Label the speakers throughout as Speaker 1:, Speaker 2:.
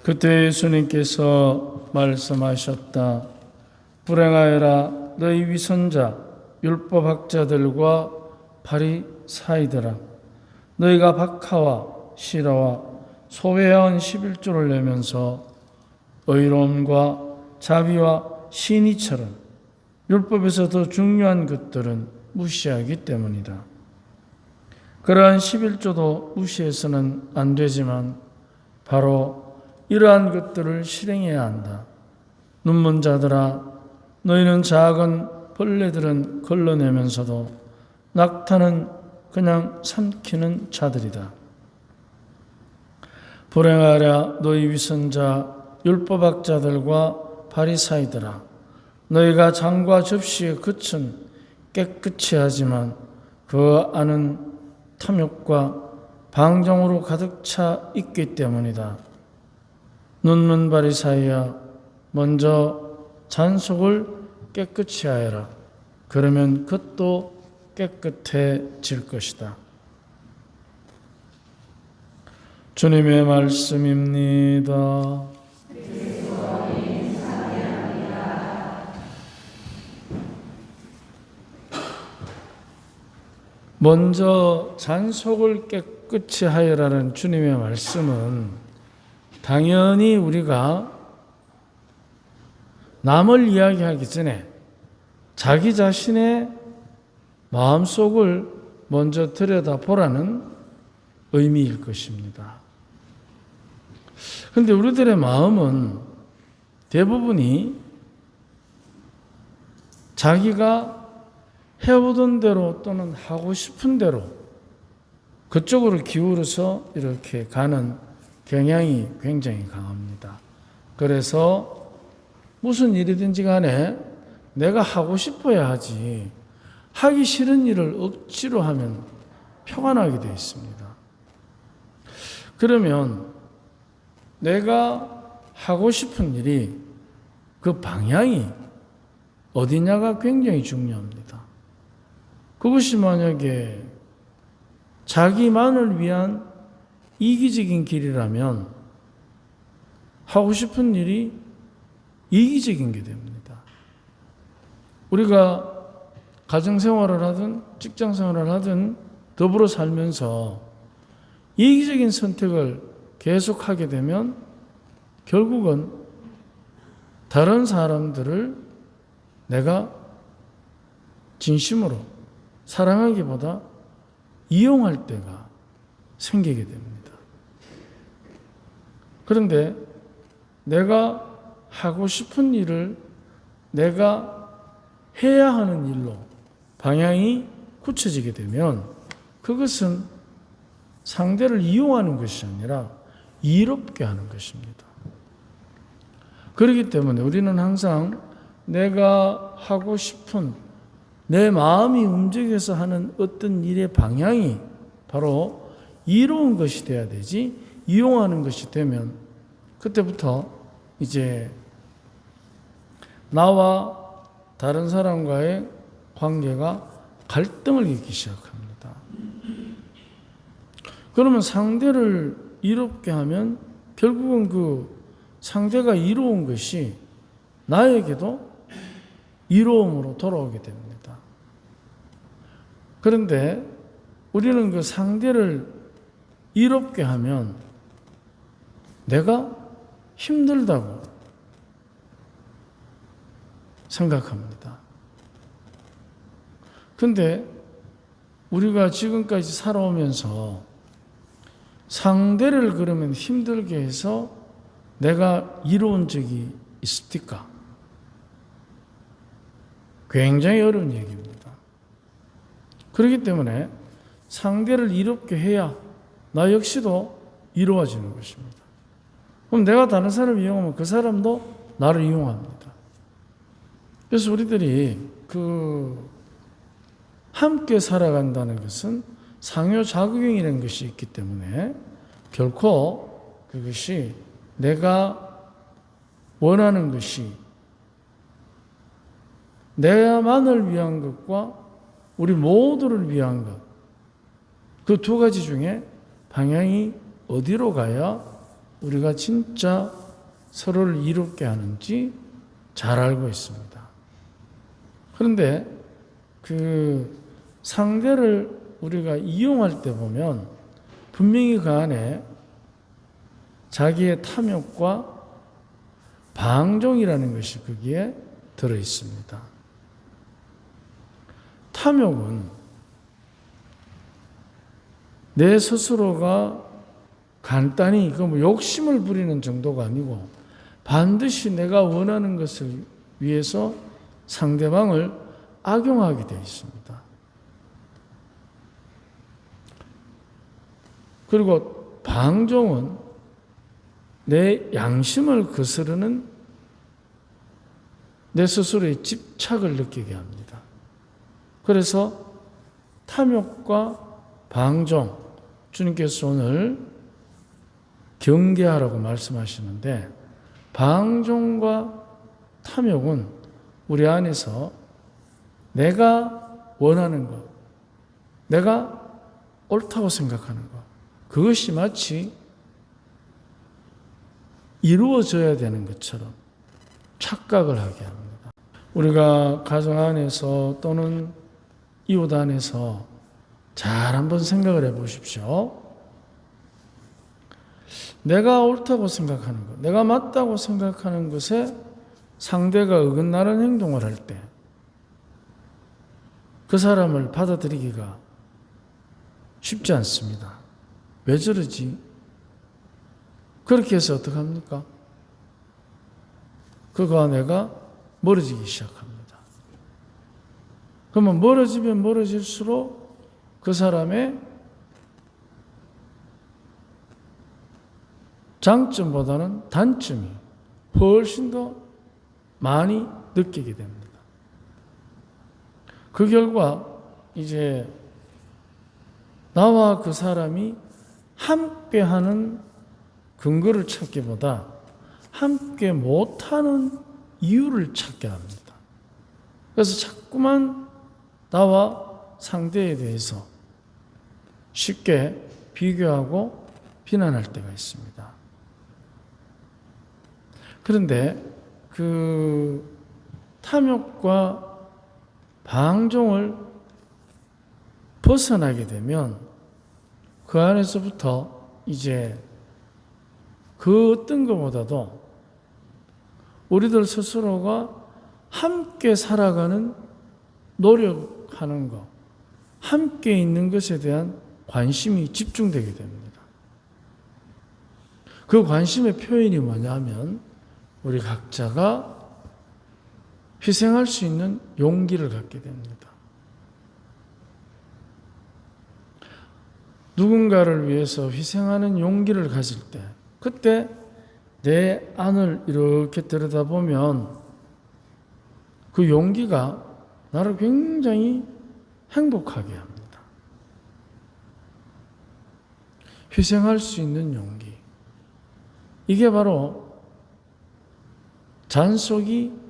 Speaker 1: 그때 예수님께서 말씀하셨다. 불행하여라 너희 위선자 율법학자들과 바리사이들아, 너희가 박하와 시라와 소외한 11조를 내면서 의로움과 자비와 신의처럼 율법에서 더 중요한 것들은 무시하기 때문이다. 그러한 11조도 무시해서는 안 되지만 바로 이러한 것들을 실행해야 한다. 눈먼자들아, 너희는 작은 벌레들은 걸러내면서도 낙타는 그냥 삼키는 자들이다. 불행하랴 너희 위선자 율법학자들과 바리사이들아, 너희가 장과 접시의 겉은 깨끗이 하지만 그 안은 탐욕과 방종으로 가득 차 있기 때문이다. 눈먼 바리사이야, 먼저 잔속을 깨끗이 하여라. 그러면 겉도 깨끗해질 것이다. 주님의 말씀입니다. 먼저 잔속을 깨끗이 하여라는 주님의 말씀은 당연히 우리가 남을 이야기하기 전에 자기 자신의 마음속을 먼저 들여다보라는 의미일 것입니다. 그런데 우리들의 마음은 대부분이 자기가 해오던 대로 또는 하고 싶은 대로 그쪽으로 기울어서 이렇게 가는 경향이 굉장히 강합니다. 그래서 무슨 일이든지 간에 내가 하고 싶어야 하지 하기 싫은 일을 억지로 하면 표가 나게 되어 있습니다. 그러면 내가 하고 싶은 일이 그 방향이 어디냐가 굉장히 중요합니다. 그것이 만약에 자기만을 위한 이기적인 길이라면 하고 싶은 일이 이기적인 게 됩니다. 우리가 가정생활을 하든 직장생활을 하든 더불어 살면서 이기적인 선택을 계속하게 되면 결국은 다른 사람들을 내가 진심으로 사랑하기보다 이용할 때가 생기게 됩니다. 그런데 내가 하고 싶은 일을 내가 해야 하는 일로 방향이 굳혀지게 되면 그것은 상대를 이용하는 것이 아니라 이롭게 하는 것입니다. 그렇기 때문에 우리는 항상 내가 하고 싶은 내 마음이 움직여서 하는 어떤 일의 방향이 바로 이로운 것이 돼야 되지, 이용하는 것이 되면 그때부터 이제 나와 다른 사람과의 관계가 갈등을 겪기 시작합니다. 그러면 상대를 이롭게 하면 결국은 그 상대가 이로운 것이 나에게도 이로움으로 돌아오게 됩니다. 그런데 우리는 그 상대를 이롭게 하면 내가 힘들다고 생각합니다. 그런데 우리가 지금까지 살아오면서 상대를 그러면 힘들게 해서 내가 이로운 적이 있습니까? 굉장히 어려운 얘기입니다. 그렇기 때문에 상대를 이롭게 해야 나 역시도 이로워지는 것입니다. 그럼 내가 다른 사람을 이용하면 그 사람도 나를 이용합니다. 그래서 우리들이 함께 살아간다는 것은 상호작용이라는 것이 있기 때문에 결코 그것이 내가 원하는 것이 내만을 위한 것과 우리 모두를 위한 것, 그 두 가지 중에 방향이 어디로 가야 우리가 진짜 서로를 이롭게 하는지 잘 알고 있습니다. 그런데 그 상대를 우리가 이용할 때 보면 분명히 그 안에 자기의 탐욕과 방종이라는 것이 거기에 들어 있습니다. 탐욕은 내 스스로가 간단히 뭐 욕심을 부리는 정도가 아니고 반드시 내가 원하는 것을 위해서 상대방을 악용하게 되어 있습니다. 그리고 방종은 내 양심을 거스르는 내 스스로의 집착을 느끼게 합니다. 그래서 탐욕과 방종, 주님께서 오늘 경계하라고 말씀하시는데, 방종과 탐욕은 우리 안에서 내가 원하는 것, 내가 옳다고 생각하는 것, 그것이 마치 이루어져야 되는 것처럼 착각을 하게 합니다. 우리가 가정 안에서 또는 이웃 안에서 잘 한번 생각을 해 보십시오. 내가 옳다고 생각하는 것, 내가 맞다고 생각하는 것에 상대가 어긋나는 행동을 할 때 그 사람을 받아들이기가 쉽지 않습니다. 왜 저러지? 그렇게 해서 어떡합니까? 그가 내가 멀어지기 시작합니다. 그러면 멀어지면 멀어질수록 그 사람의 장점보다는 단점이 훨씬 더 많이 느끼게 됩니다. 그 결과 이제 나와 그 사람이 함께하는 근거를 찾기보다 함께 못하는 이유를 찾게 합니다. 그래서 자꾸만 나와 상대에 대해서 쉽게 비교하고 비난할 때가 있습니다. 그런데 그 탐욕과 방종을 벗어나게 되면 그 안에서부터 이제 그 어떤 것보다도 우리들 스스로가 함께 살아가는 노력하는 것, 함께 있는 것에 대한 관심이 집중되게 됩니다. 그 관심의 표현이 뭐냐면 우리 각자가 희생할 수 있는 용기를 갖게 됩니다. 누군가를 위해서 희생하는 용기를 가질 때, 그때 내 안을 이렇게 들여다보면 그 용기가 나를 굉장히 행복하게 합니다. 희생할 수 있는 용기. 이게 바로 잔속이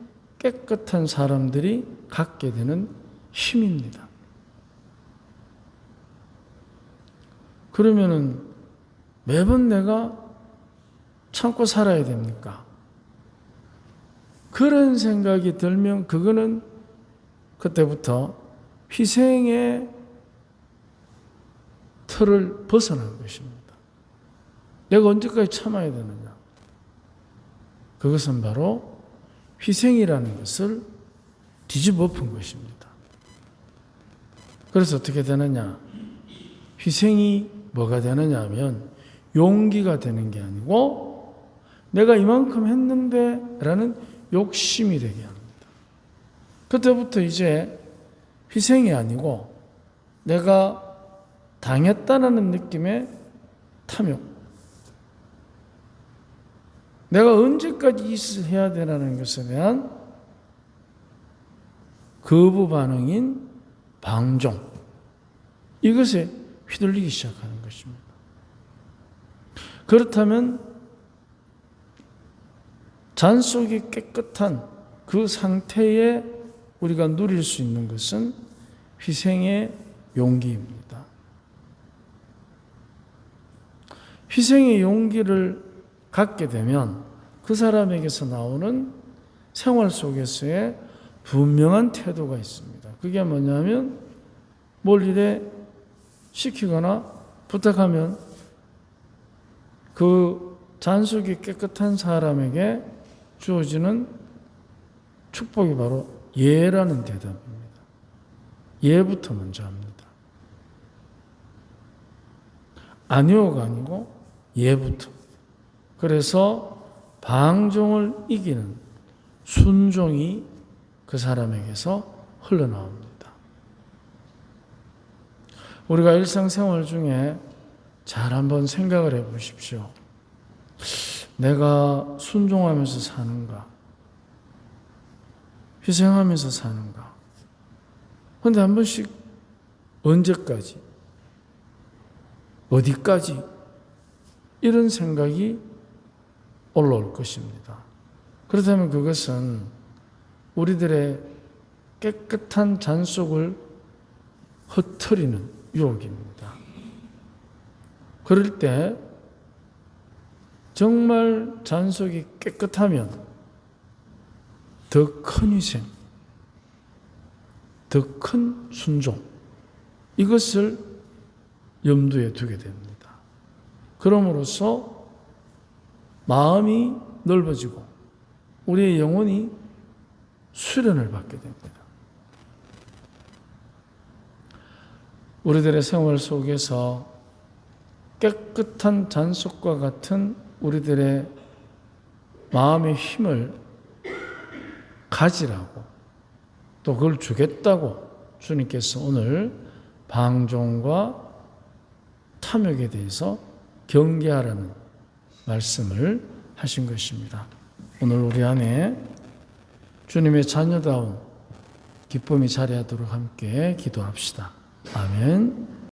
Speaker 1: 깨끗한 사람들이 갖게 되는 힘입니다. 그러면은 매번 내가 참고 살아야 됩니까? 그런 생각이 들면 그거는 그때부터 희생의 틀을 벗어난 것입니다. 내가 언제까지 참아야 되느냐? 그것은 바로 희생이라는 것을 뒤집어 엎은 것입니다. 그래서 어떻게 되느냐? 희생이 뭐가 되느냐 하면 용기가 되는 게 아니고 내가 이만큼 했는데 라는 욕심이 되게 합니다. 그때부터 이제 희생이 아니고 내가 당했다는 느낌의 탐욕, 내가 언제까지 이것을 해야 되라는 것에 대한 거부 반응인 방종, 이것에 휘둘리기 시작하는 것입니다. 그렇다면 잔속이 깨끗한 그 상태에 우리가 누릴 수 있는 것은 희생의 용기입니다. 희생의 용기를 갖게 되면 그 사람에게서 나오는 생활 속에서의 분명한 태도가 있습니다. 그게 뭐냐면 뭘 일에 시키거나 부탁하면 그 잔속이 깨끗한 사람에게 주어지는 축복이 바로 예라는 대답입니다. 예부터 먼저 합니다. 아니오가 아니고 예부터. 그래서 방종을 이기는 순종이 그 사람에게서 흘러나옵니다. 우리가 일상생활 중에 잘 한번 생각을 해 보십시오. 내가 순종하면서 사는가? 희생하면서 사는가? 근데 한 번씩 언제까지? 어디까지? 이런 생각이 올라올 것입니다. 그렇다면 그것은 우리들의 깨끗한 잔속을 흩트리는 유혹입니다. 그럴 때 정말 잔속이 깨끗하면 더 큰 희생, 더 큰 순종, 이것을 염두에 두게 됩니다. 그럼으로써 마음이 넓어지고 우리의 영혼이 수련을 받게 됩니다. 우리들의 생활 속에서 깨끗한 잔속과 같은 우리들의 마음의 힘을 가지라고 또 그걸 주겠다고 주님께서 오늘 방종과 탐욕에 대해서 경계하라는 말씀을 하신 것입니다. 오늘 우리 안에 주님의 자녀다운 기쁨이 자리하도록 함께 기도합시다. 아멘.